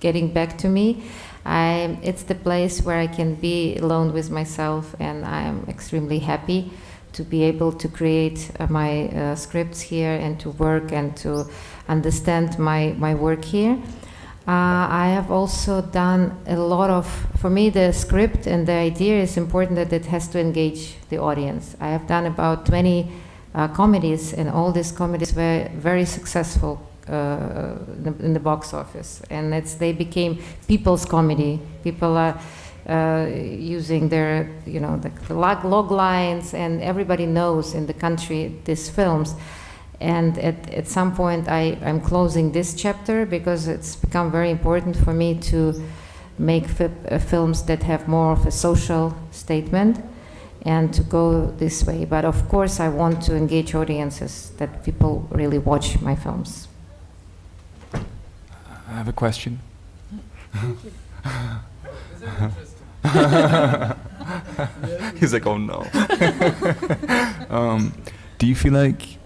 getting back to me. It's the place where I can be alone with myself, and I'm extremely happy to be able to create my scripts here and to work and to understand my work here. I have also done a lot of, for me the script and the idea is important that it has to engage the audience. I have done about 20 comedies, and all these comedies were very successful in the box office, and they became people's comedy. People are using their, the log lines, and everybody knows in the country these films. And at some point I'm closing this chapter because it's become very important for me to make films that have more of a social statement and to go this way. But of course I want to engage audiences, that people really watch my films. I have a question. He's like, oh no. Do you feel like,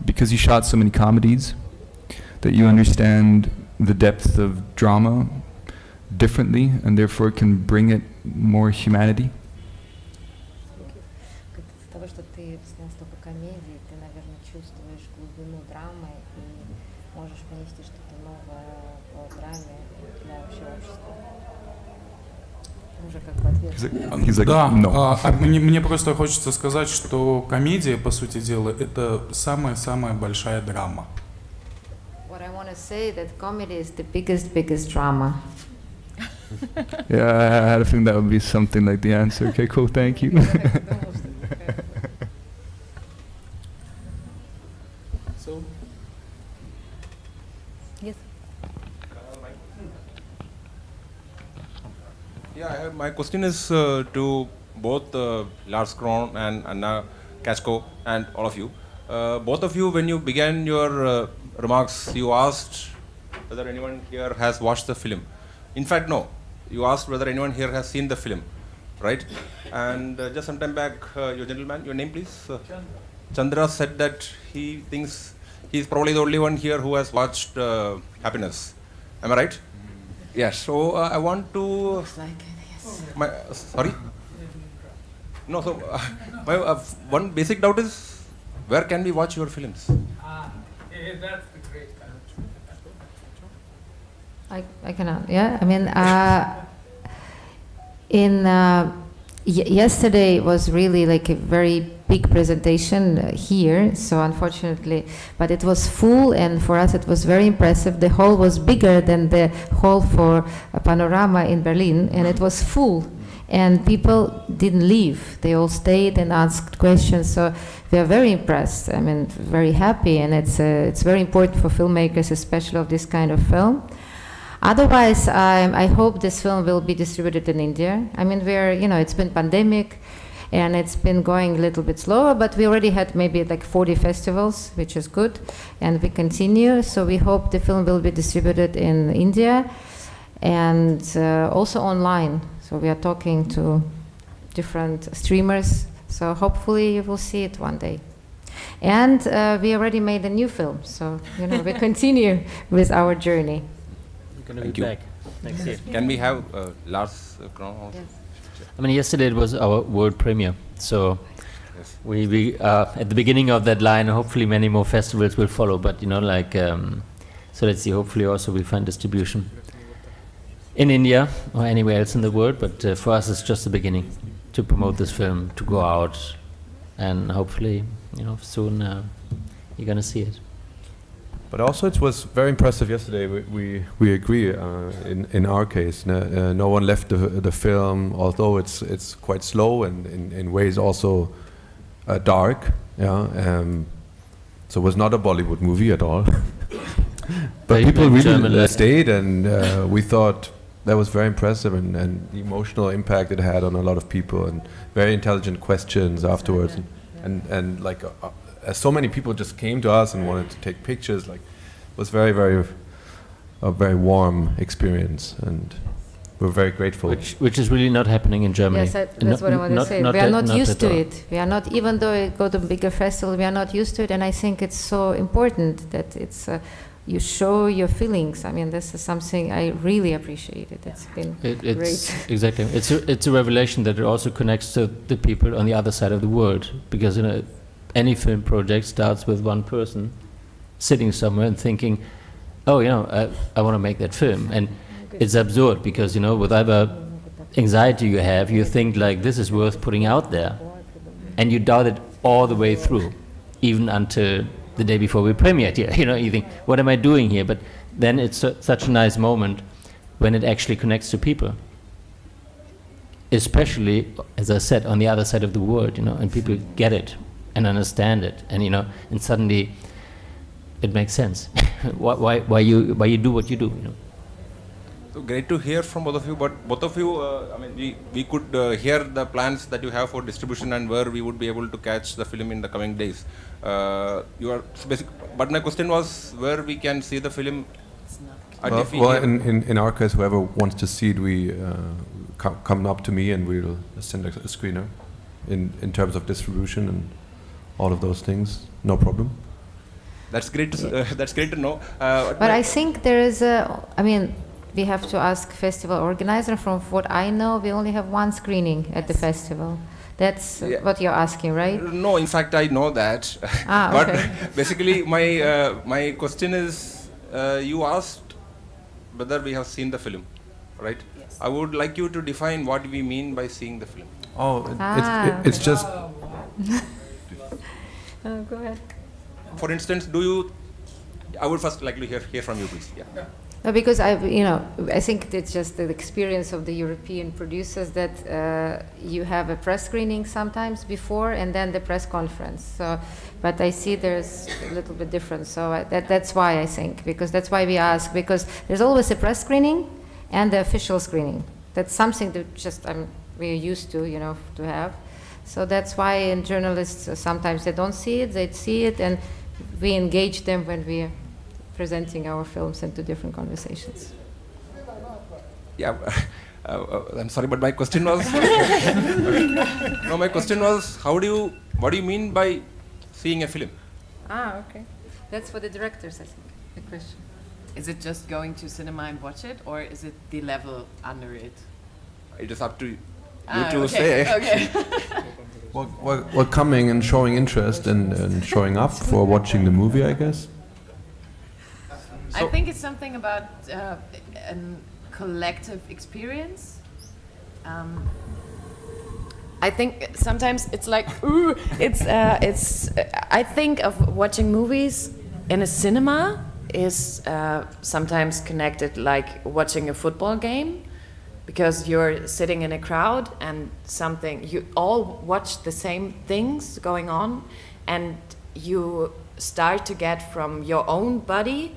because you shot so many comedies, that you understand the depth of drama differently and therefore can bring it more humanity? Того, что ты снял столько комедий, ты, наверное, чувствуешь глубину драмы и можешь принести что-то новое в драме для общего общества. Уже как бы ответ. Да, no. Мне просто хочется сказать, что комедия, по сути дела, это самая-самая большая драма. What I want to say that comedy is the biggest drama. Yeah, I had a feeling that would be something like the answer. Okay, cool, thank you. So, Yes. Yeah, my question is to both Lars Krohn and Anna Kachko and all of you. Both of you, when you began your remarks, you asked whether anyone here has watched the film. In fact, no. You asked whether anyone here has seen the film, right? And just some time back, your gentleman, your name please? Chandra said that he thinks he's probably the only one here who has watched Happiness. Am I right? Yes. So I want to... Looks like it, yes. Sorry? No, so my one basic doubt is, where can we watch your films? That's the great I cannot, yeah? I mean, yesterday was really like a very big presentation here, so unfortunately, but it was full, and for us it was very impressive. The hall was bigger than the hall for Panorama in Berlin, and it was full, and people didn't leave. They all stayed and asked questions, so we are very impressed. I mean, very happy, and it's very important for filmmakers, especially of this kind of film. Otherwise, I hope this film will be distributed in India. I mean, it's been pandemic, and it's been going a little bit slower, but we already had maybe like 40 festivals, which is good, and we continue. So we hope the film will be distributed in India and also online. So we are talking to different streamers. So hopefully you will see it one day. And we already made a new film, so we continue with our journey. You're going to be back next year. Can we have Lars Krohn also? Yes. I mean, yesterday it was our world premiere, so we at the beginning of that line. Hopefully, many more festivals will follow. But so let's see. Hopefully, also we'll find distribution in India or anywhere else in the world. But for us, it's just the beginning to promote this film, to go out, and hopefully, soon you're gonna see it. But also it was very impressive yesterday. We agree in our case. No one left the film, although it's quite slow and in ways also dark. Yeah. So it was not a Bollywood movie at all. But people really stayed, and we thought that was very impressive, and the emotional impact it had on a lot of people, and very intelligent questions afterwards, and like so many people just came to us and wanted to take pictures. Like, it was a very warm experience, and we're very grateful. Which is really not happening in Germany. Yes, that's what I want to say. We are not used to it. We are not, even though we go to bigger festival, we are not used to it. And I think it's so important that it's you show your feelings. I mean, this is something I really appreciate. It's been great. Exactly. It's a revelation that it also connects to the people on the other side of the world, because any film project starts with one person sitting somewhere and thinking, oh, I want to make that film. And it's absurd because, whatever anxiety you have, you think like, this is worth putting out there. And you doubt it all the way through, even until the day before we premiered here. You think, what am I doing here? But then it's such a nice moment when it actually connects to people. Especially, as I said, on the other side of the world, and people get it and understand it. And, and suddenly it makes sense. why you do what you do, So great to hear from both of you, but both of you, we could hear the plans that you have for distribution and where we would be able to catch the film in the coming days. But my question was where we can see the film at IFFI. Well, in our case, whoever wants to see it, come up to me and we'll send a screener. In terms of distribution and all of those things, no problem. That's great to know. But I think there is we have to ask festival organizer. From what I know, we only have one screening at the festival. That's what you're asking, right? No, in fact, I know that. Okay. But basically, my question is, you asked whether we have seen the film, right? Yes. I would like you to define what we mean by seeing the film. It's just... Go ahead. For instance, I would first like to hear from you, please. Yeah. No, because I think it's just the experience of the European producers that you have a press screening sometimes before and then the press conference. So, but I see there's a little bit different. So that's why I think, because that's why we ask, because there's always a press screening and the official screening. That's something that just we're used to, to have. So that's why in journalists sometimes they don't see it, they see it, and we engage them when we're presenting our films into different conversations. Yeah, I'm sorry, but my question was. No, my question was, what do you mean by seeing a film? Okay. That's for the directors, I think, the question. Is it just going to cinema and watch it, or is it the level under it? It is up to you to say. Okay. Well, coming and showing interest and showing up for watching the movie, I guess. I think it's something about a collective experience. I think sometimes it's like, I think of watching movies in a cinema is sometimes connected like watching a football game, because you're sitting in a crowd and you all watch the same things going on, and you start to get from your own body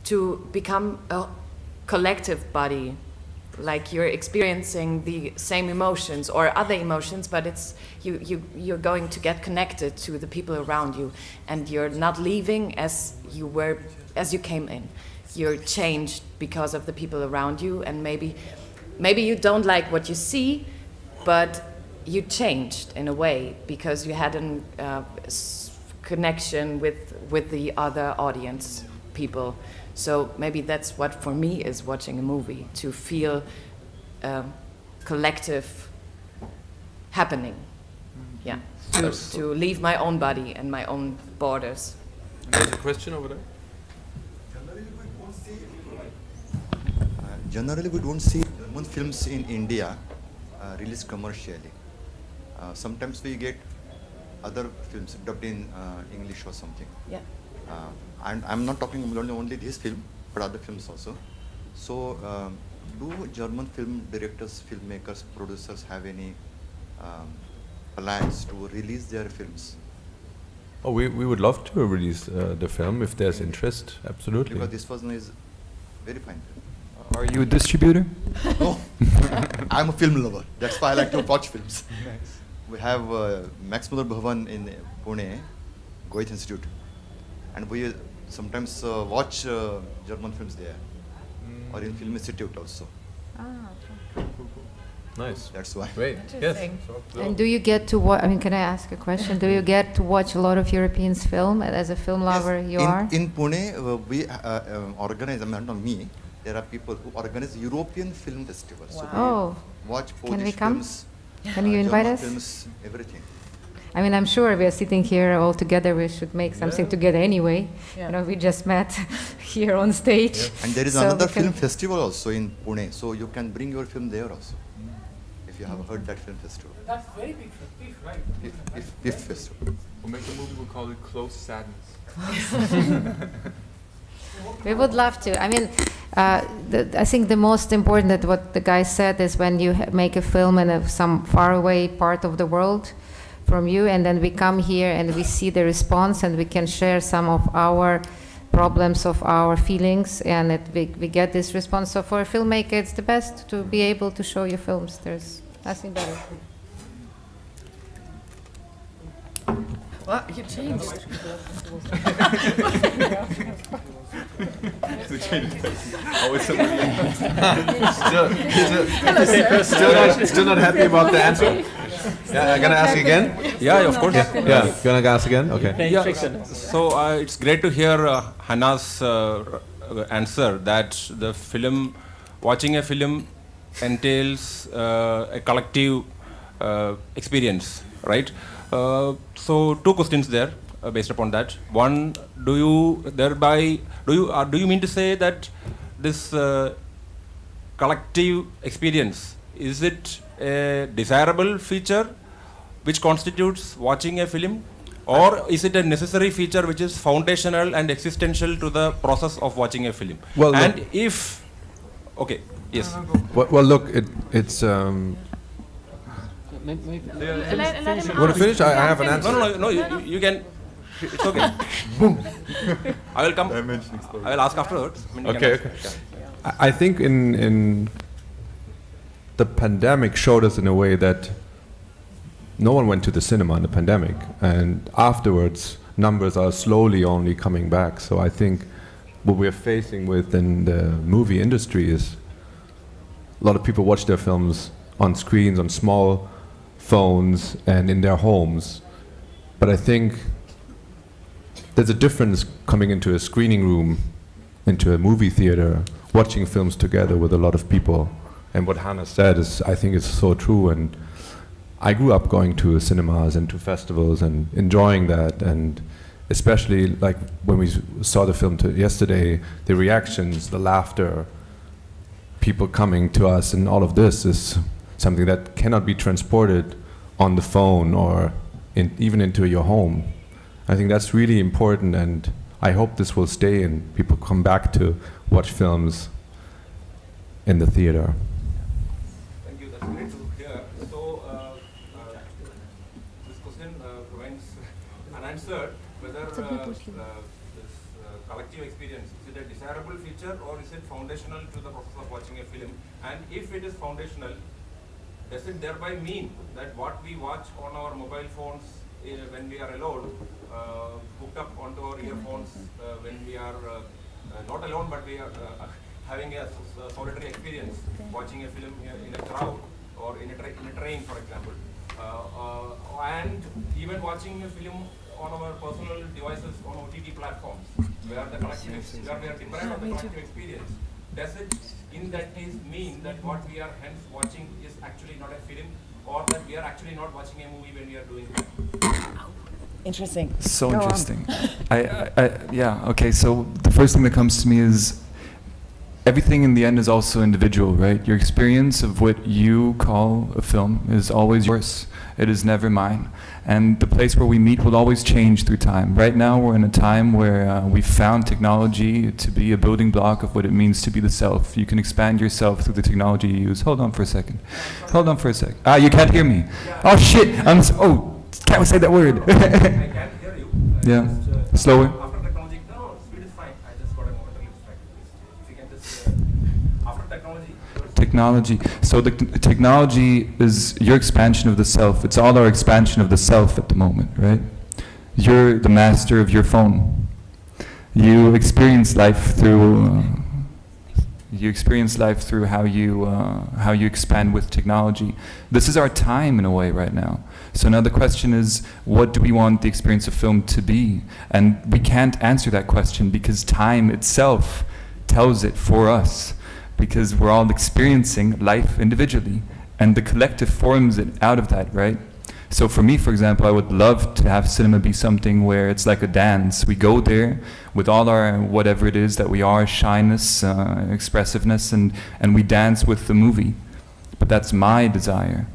to become a collective body, like you're experiencing the same emotions or other emotions, but it's you're going to get connected to the people around you, and you're not leaving as you came in. You're changed because of the people around you, and maybe you don't like what you see, but you changed in a way because you had a connection with the other audience people. So maybe that's what for me is watching a movie, to feel collective happening. Yeah, to leave my own body and my own borders. There's a question over there. Generally, we don't see German films in India released commercially. Sometimes we get other films dubbed in English or something. Yeah. And I'm not talking only this film, but other films also. So, do German film directors, filmmakers, producers have any plans to release their films? Oh, we would love to release the film if there's interest, absolutely. Because this one is very fine film. Are you a distributor? No, I'm a film lover. That's why I like to watch films. Nice. We have Max Muller Bhavan in Pune, Goethe Institute, and we sometimes watch German films there, or in Film Institute also. Nice. That's why. Great. Interesting. Yes. And do you get to watch, I mean, can I ask a question? Do you get to watch a lot of European film as a film lover you are? In Pune, we organize, I mean, not me, there are people who organize European Film Festival. So Oh. we watch Polish Can we come? films, Can you invite German us? films, everything. I mean, I'm sure we are sitting here all together. We should make something together anyway. Yeah. You know, we just met here on stage. And there is So another we can- film festival also in Pune, so you can bring your film there also. If you have heard that film festival. That's very big, right? If festival. We'll make a movie, we'll call it Close Sadness. We would love to. I mean, I think the most important that what the guy said is when you make a film in some faraway part of the world from you, and then we come here and we see the response, and we can share some of our problems, of our feelings, and we get this response. So for a filmmaker, it's the best to be able to show your films. There's nothing better. What? You changed. Oh, it's somebody else. Hello, Still not happy about the answer? Yeah, gonna ask again? Yeah, of course. Yeah, gonna ask again? Okay. Yeah. So it's great to hear Hannah's answer that the film, watching a film entails a collective experience, right? So two questions there based upon that. One, do you mean to say that this collective experience, is it a desirable feature which constitutes watching a film, or is it a necessary feature which is foundational and existential to the process of watching a film? Well, and look, if, okay, yes. Well, look, it's. Let him Want to ask. finish? I have an Yeah, answer. No, you can. It's okay. Boom. I will come. I will ask afterwards. I mean, you can Okay, ask. okay. Yeah. I think in the pandemic showed us in a way that no one went to the cinema in the pandemic, and afterwards numbers are slowly only coming back. So I think what we're facing with in the movie industry is a lot of people watch their films on screens, on small phones, and in their homes. But I think there's a difference coming into a screening room, into a movie theater, watching films together with a lot of people. And what Hannah said is, I think it's so true. And I grew up going to cinemas and to festivals and enjoying that. And especially like when we saw the film yesterday, the reactions, the laughter, people coming to us, and all of this is something that cannot be transported on the phone or even into your home. I think that's really important, and I hope this will stay and people come back to watch films in the theater. Thank you. That's great to hear. So this question remains unanswered. Whether this collective experience, is it a desirable feature or is it foundational to the process of watching a film? And if it is foundational, does it thereby mean that what we watch on our mobile phones when we are alone, hooked up onto our earphones when we are not alone, but we are having a solitary experience, watching a film in a crowd or in a train, for example, and even watching a film on our personal devices on OTT platforms, where the collective, where we are deprived of the collective experience. Does it, in that case, mean that what we are hence watching is actually not a film, or that we are actually not watching a movie when we are doing that? Interesting. So Go on. interesting. Yeah, okay, so the first thing that comes to me is everything in the end is also individual, right? Your experience of what you call a film is always yours. It is never mine. And the place where we meet will always change through time. Right now we're in a time where we've found technology to be a building block of what it means to be the self. You can expand yourself through the technology you use. Hold on for a second. Hold on for a sec. You can't hear me. Oh shit! Can't we say that word? I can hear you. Yeah. Just, Slower. After technology, no, speed is fine. I just got a momentary distraction. If you can just, after technology. So the technology is your expansion of the self. It's all our expansion of the self at the moment, right? You're the master of your phone. You experience life through how you expand with technology. This is our time in a way right now. So now the question is, what do we want the experience of film to be? And we can't answer that question because time itself tells it for us, because we're all experiencing life individually, and the collective forms it out of that, right? So for me, for example, I would love to have cinema be something where it's like a dance. We go there with all our whatever it is that we are, shyness, expressiveness, and we dance with the movie. But that's my desire.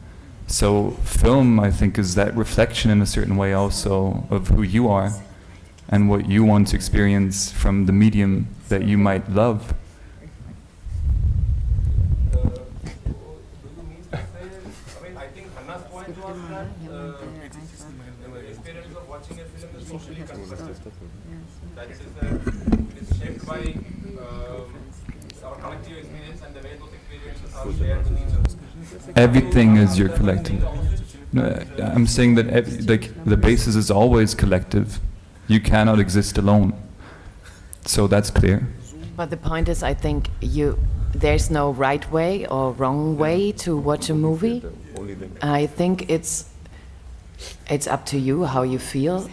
So film, I think, is that reflection in a certain way also of who you are and what you want to experience from the medium that you might love. It's shaped by our collective experience and the way those experiences are shared with each other. Everything is your collective. No, I'm saying that the basis is always collective. You cannot exist alone. So that's clear. But the point is, I think there's no right way or wrong way to watch a movie. I think it's up to you how you feel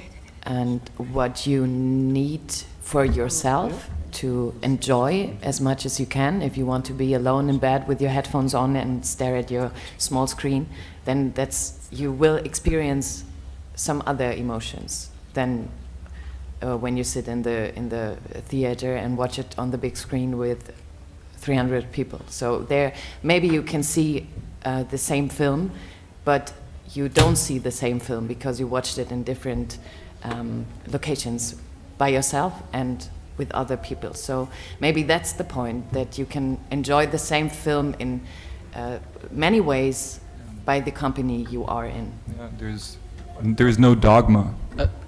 and what you need for yourself to enjoy as much as you can. If you want to be alone in bed with your headphones on and stare at your small screen, then you will experience some other emotions than when you sit in the theater and watch it on the big screen with 300 people. So there, maybe you can see the same film, but you don't see the same film because you watched it in different locations by yourself and with other people. So maybe that's the point, that you can enjoy the same film in many ways by the company you are in. Yeah, there's no dogma.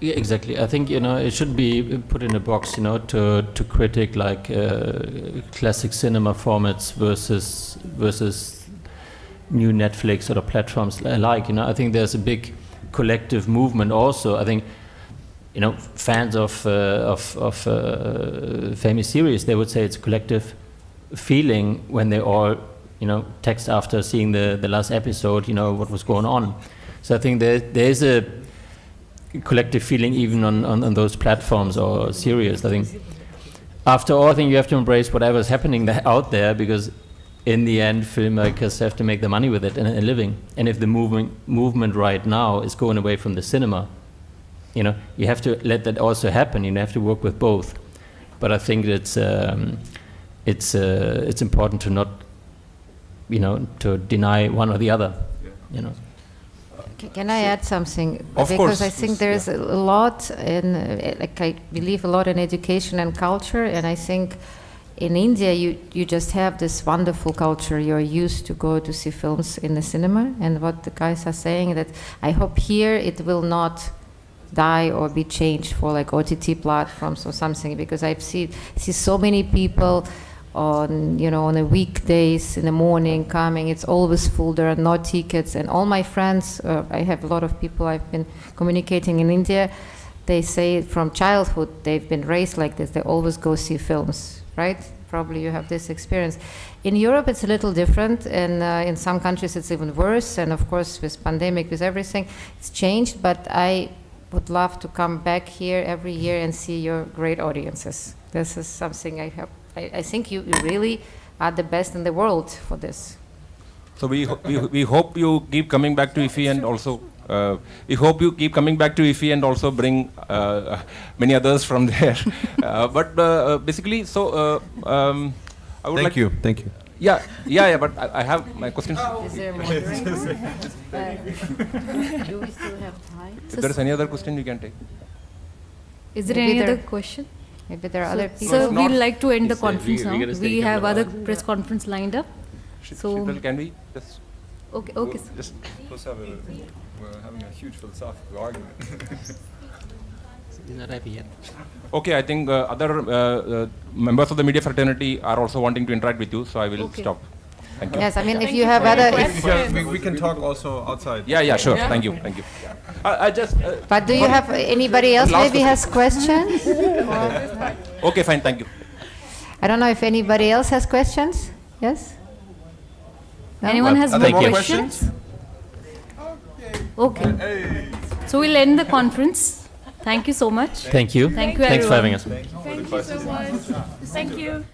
Yeah, exactly. I think it should be put in a box, to critique like classic cinema formats versus new Netflix sort of platforms alike. I think there's a big collective movement also. I think fans of famous series, they would say it's a collective feeling when they all text after seeing the last episode what was going on. So I think there is a collective feeling even on those platforms or series. I think after all, I think you have to embrace whatever's happening out there, because in the end filmmakers have to make the money with it and a living. And if the movement right now is going away from the cinema, you have to let that also happen. You have to work with both. But I think it's important to not to deny one or the other. Can I add something? Of because course. I think there's a lot in, I believe a lot in education and culture, and I think in India you just have this wonderful culture. You're used to go to see films in the cinema, and what the guys are saying, that I hope here it will not die or be changed for like OTT platforms or something, because I see so many people on on the weekdays in the morning coming. It's always full. There are no tickets, and all my friends, I have a lot of people I've been communicating in India, they say from childhood they've been raised like this. They always go see films, right? Probably you have this experience. In Europe it's a little different, and in some countries it's even worse, and of course with pandemic, with everything, it's changed. But I would love to come back here every year and see your great audiences. This is something I think you really are the best in the world for this. So we hope you keep coming back to IFFI, and also we hope you keep coming back to IFFI and also bring many others from there. But basically, so I would Thank you. Yeah. But I have my questions. Is there more? Do we still have time? If there is any other question, you can take. Is there Maybe any there- other question? Maybe there are other people. So not- we'd like to end the Yes, conference we're now. gonna stay We a have couple other press conference lined up. So Sheetal, can we just... okay. Just We're having a huge philosophical argument. He's not happy yet. Okay, I think other members of the media fraternity are also wanting to interact with you, so I will Okay. stop. Thank you. Yes, I mean, if Thank you you have for your other. question. We can talk also outside. Yeah, sure. Yeah. Thank you. I just. But do you have anybody else Last maybe has questions? Okay, fine. Thank you. I don't know if anybody else has questions. Yes? No? Anyone has Are more there more questions? Okay. So we'll end the conference. Thank you so much. Thank you. Thank you, Thanks for having everyone. us. Thank you so much. Thank you.